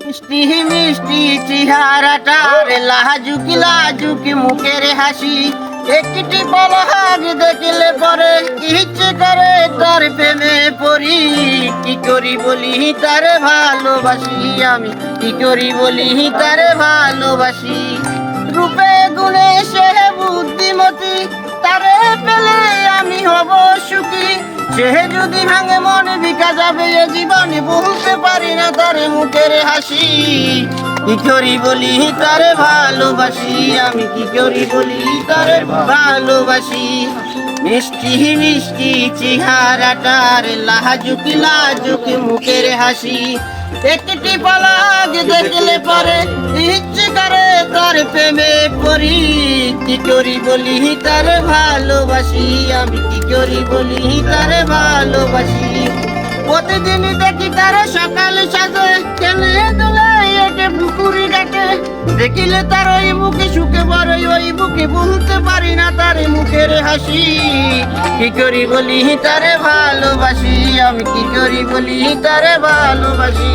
মিষ্টি মিষ্টি চেহারাটার লাজুকি লাজুকি মুখের হাসি, একটি পলক দেখলে পরে ইচ্ছে করে তার প্রেমে পড়ি। কি করি বলি তারে ভালোবাসি, আমি কি করি বলি তারে ভালোবাসি। রূপে গুণে সে বুদ্ধিমতী, তারে পেলে আমি হব সুখী। সে যদি ভাঙে মনে ভিকা যাবে এ জীবনে, বলতে পারি না তারে মুখের হাসি। কি করি বলি তারে ভালোবাসি, আমি কি করি বলি তারে ভালোবাসি। মিষ্টি মিষ্টি চেহারাটার লাজুকি লাজুকি মুখের হাসি, একটি পলক দেখলে পরে ইচ্ছে করে তার প্রেমে পড়ি। কি করি বলি তারে ভালোবাসি, আমি কি করি বলি তারে ভালোবাসি। প্রতিদিন দেখি তারে সকালে সাজে, খেলে দোলে এটে পুকুরি ঘাটে। দেখিলে তার ওই মুখে সুখে বড়, ওই মুখে বলতে পারি না তার মুখের হাসি। কি করি বলি তারে ভালোবাসি, আমি কি করি বলি তারে ভালোবাসি।